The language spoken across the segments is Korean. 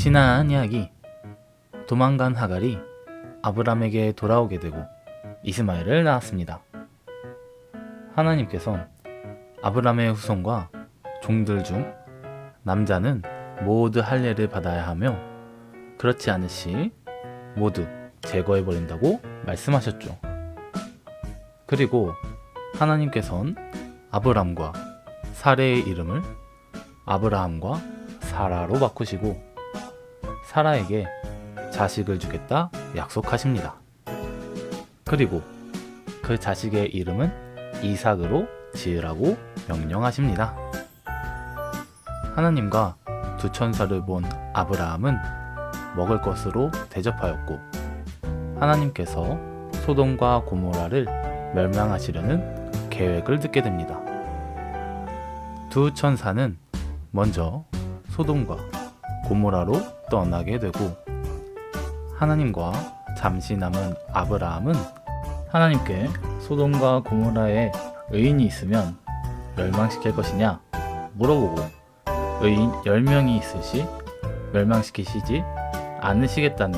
지난 이야기, 도망간 하갈이 아브람에게 돌아오게 되고 이스마엘을 낳았습니다. 하나님께선 아브람의 후손과 종들 중 남자는 모두 할례를 받아야 하며 그렇지 않을 시 모두 제거해버린다고 말씀하셨죠. 그리고 하나님께선 아브람과 사레의 이름을 아브라함과 사라로 바꾸시고 사라에게 자식을 주겠다 약속하십니다. 그리고 그 자식의 이름은 이삭으로 지으라고 명령하십니다. 하나님과 두 천사를 본 아브라함은 먹을 것으로 대접하였고 하나님께서 소돔과 고모라를 멸망하시려는 계획을 듣게 됩니다. 두 천사는 먼저 소돔과 고모라로 떠나게 되고 하나님과 잠시 남은 아브라함은 하나님께 소돔과 고모라에 의인이 있으면 멸망시킬 것이냐 물어보고 의인 10명이 있을 시 멸망시키시지 않으시겠다는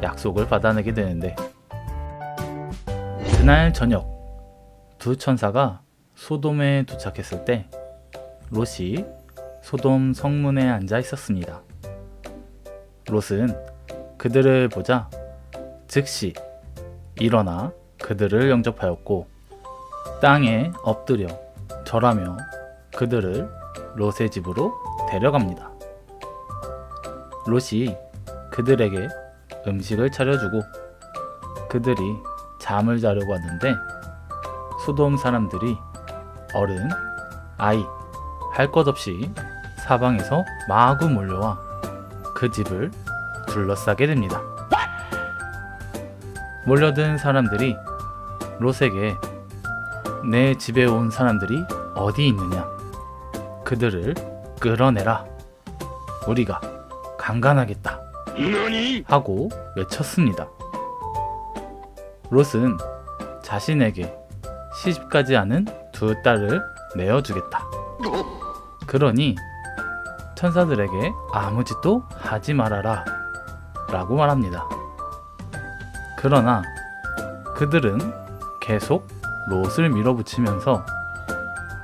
약속을 받아내게 되는데 그날 저녁 두 천사가 소돔에 도착했을 때 롯이 소돔 성문에 앉아 있었습니다. 롯은 그들을 보자 즉시 일어나 그들을 영접하였고 땅에 엎드려 절하며 그들을 롯의 집으로 데려갑니다. 롯이 그들에게 음식을 차려주고 그들이 잠을 자려고 하는데 소돔 사람들이 어른, 아이, 할 것 없이 사방에서 마구 몰려와 그 집을 둘러싸게 됩니다. 몰려든 사람들이 롯에게 내 집에 온 사람들이 어디 있느냐? 그들을 끌어내라. 우리가 강간하겠다. 하고 외쳤습니다. 롯은 자신에게 시집가지 않은 두 딸을 내어주겠다. 그러니 천사들에게 아무 짓도 하지 말아라 라고 말합니다. 그러나 그들은 계속 롯을 밀어붙이면서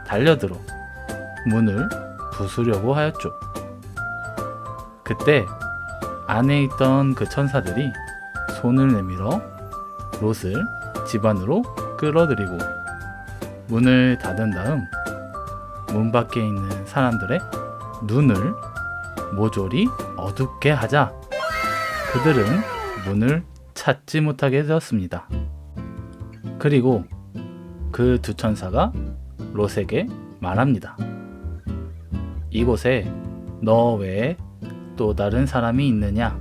달려들어 문을 부수려고 하였죠. 그때 안에 있던 그 천사들이 손을 내밀어 롯을 집 안으로 끌어들이고 문을 닫은 다음 문 밖에 있는 사람들의 눈을 모조리 어둡게 하자 그들은 문을 찾지 못하게 되었습니다. 그리고 그 두 천사가 롯에게 말합니다. 이곳에 너 외에 또 다른 사람이 있느냐?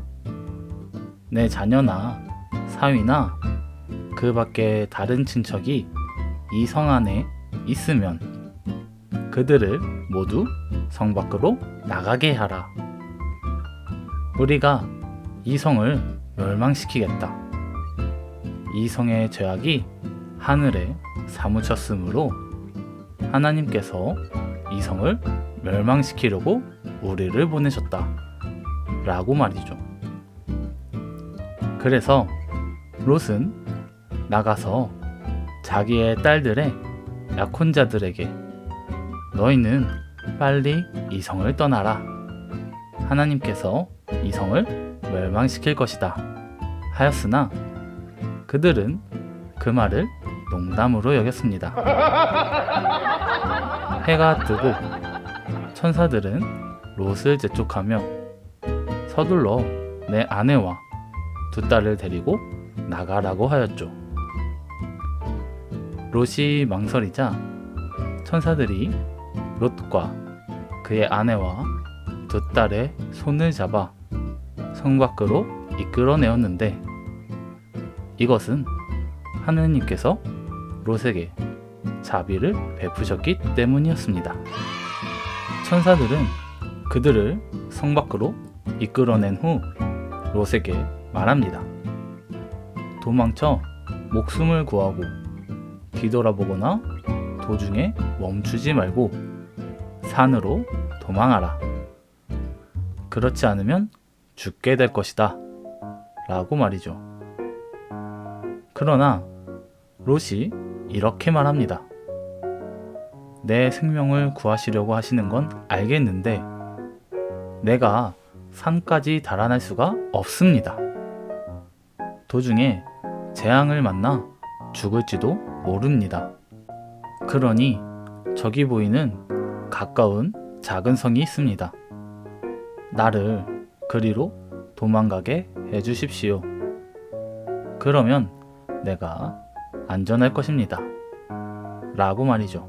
내 자녀나 사위나 그 밖에 다른 친척이 이 성 안에 있으면 그들을 모두 성 밖으로 나가게 하라. 우리가 이 성을 멸망시키겠다. 이 성의 죄악이 하늘에 사무쳤으므로 하나님께서 이 성을 멸망시키려고 우리를 보내셨다. 라고 말이죠. 그래서 롯은 나가서 자기의 딸들의 약혼자들에게 너희는 빨리 이 성을 떠나라. 하나님께서 이 성을 멸망시킬 것이다. 하였으나 그들은 그 말을 농담으로 여겼습니다. 해가 뜨고 천사들은 롯을 재촉하며 서둘러 내 아내와 두 딸을 데리고 나가라고 하였죠. 롯이 망설이자 천사들이 롯과 그의 아내와 두 딸의 손을 잡아 성 밖으로 이끌어내었는데 이것은 하느님께서 롯에게 자비를 베푸셨기 때문이었습니다. 천사들은 그들을 성 밖으로 이끌어낸 후 롯에게 말합니다. 도망쳐 목숨을 구하고 뒤돌아보거나 도중에 멈추지 말고 산으로 도망하라. 그렇지 않으면 죽게 될 것이다 라고 말이죠. 그러나 롯이 이렇게 말합니다. 내 생명을 구하시려고 하시는 건 알겠는데 내가 산까지 달아날 수가 없습니다. 도중에 재앙을 만나 죽을지도 모릅니다. 그러니 저기 보이는 가까운 작은 성이 있습니다. 나를 그리로 도망가게 해주십시오. 그러면 내가 안전할 것입니다. 라고 말이죠.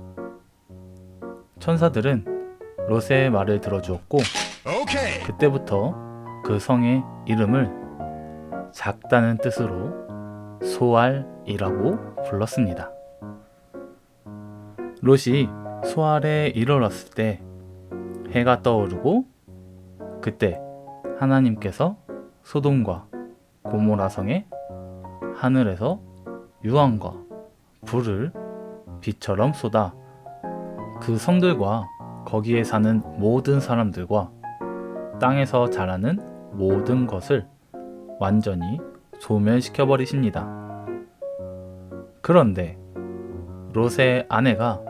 천사들은 롯의 말을 들어주었고 그때부터 그 성의 이름을 작다는 뜻으로 소알이라고 불렀습니다. 롯이 소알에 이르렀을 때 해가 떠오르고 그때 하나님께서 소돔과 고모라 성에 하늘에서 유황과 불을 비처럼 쏟아 그 성들과 거기에 사는 모든 사람들과 땅에서 자라는 모든 것을 완전히 소멸시켜 버리십니다. 그런데 롯의 아내가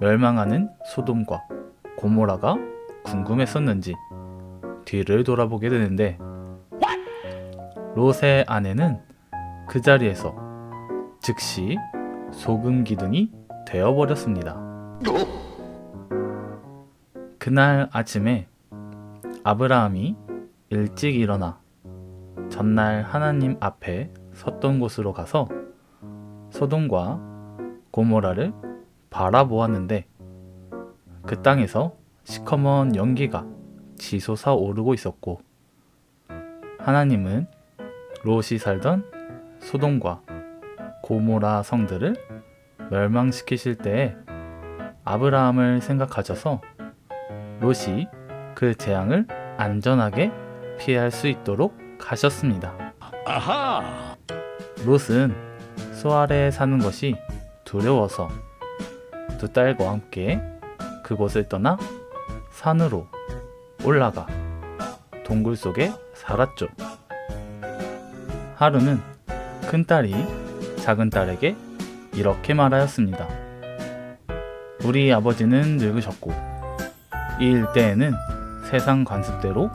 멸망하는 소돔과 고모라가 궁금했었는지 뒤를 돌아보게 되는데 롯의 아내는 그 자리에서 즉시 소금 기둥이 되어버렸습니다. 그날 아침에 아브라함이 일찍 일어나 전날 하나님 앞에 섰던 곳으로 가서 소돔과 고모라를 바라보았는데 그 땅에서 시커먼 연기가 치솟아 오르고 있었고 하나님은 롯이 살던 소돔과 고모라 성들을 멸망시키실 때에 아브라함을 생각하셔서 롯이 그 재앙을 안전하게 피할 수 있도록 하셨습니다. 아하! 롯은 소알에 사는 것이 두려워서 두 딸과 함께 그곳을 떠나 산으로 올라가 동굴 속에 살았죠. 하루는 큰딸이 작은딸에게 이렇게 말하였습니다. 우리 아버지는 늙으셨고 이 일대에는 세상 관습대로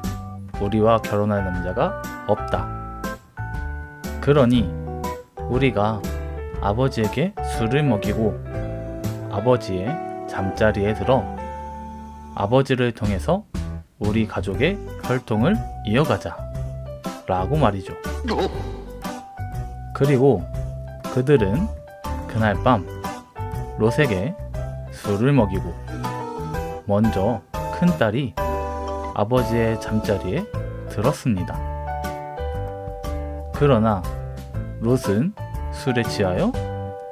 우리와 결혼할 남자가 없다. 그러니 우리가 아버지에게 술을 먹이고 아버지의 잠자리에 들어 아버지를 통해서 우리 가족의 혈통을 이어가자 라고 말이죠. 그리고 그들은 그날 밤 롯에게 술을 먹이고 먼저 큰딸이 아버지의 잠자리에 들었습니다. 그러나 롯은 술에 취하여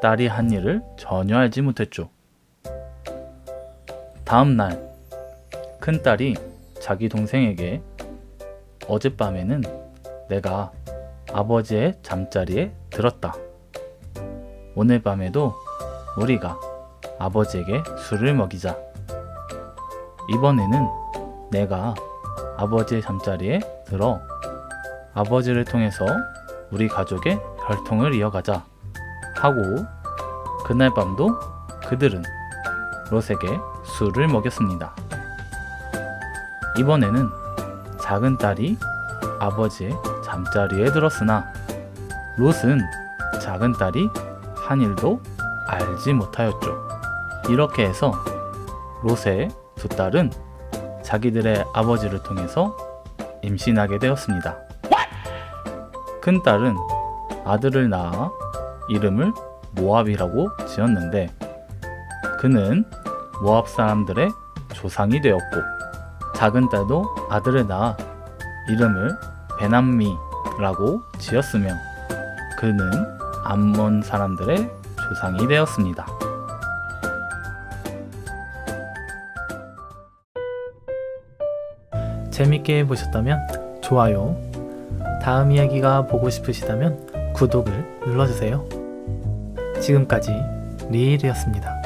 딸이 한 일을 전혀 알지 못했죠. 다음 날 큰딸이 자기 동생에게 어젯밤에는 내가 아버지의 잠자리에 들었다. 오늘 밤에도 우리가 아버지에게 술을 먹이자. 이번에는 내가 아버지의 잠자리에 들어 아버지를 통해서 우리 가족의 혈통을 이어가자 하고 그날 밤도 그들은 롯에게 술을 먹였습니다. 이번에는 작은 딸이 아버지의 잠자리에 들었으나 롯은 작은 딸이 한 일도 알지 못하였죠. 이렇게 해서 롯의 두 딸은 자기들의 아버지를 통해서 임신하게 되었습니다. 큰 딸은 아들을 낳아 이름을 모압이라고 지었는데 그는 모압 사람들의 조상이 되었고 작은 딸도 아들을 낳아 이름을 베남미라고 지었으며 그는 암몬 사람들의 조상이 되었습니다. 재밌게 보셨다면 좋아요, 다음 이야기가 보고 싶으시다면 구독을 눌러주세요. 지금까지 리일이었습니다.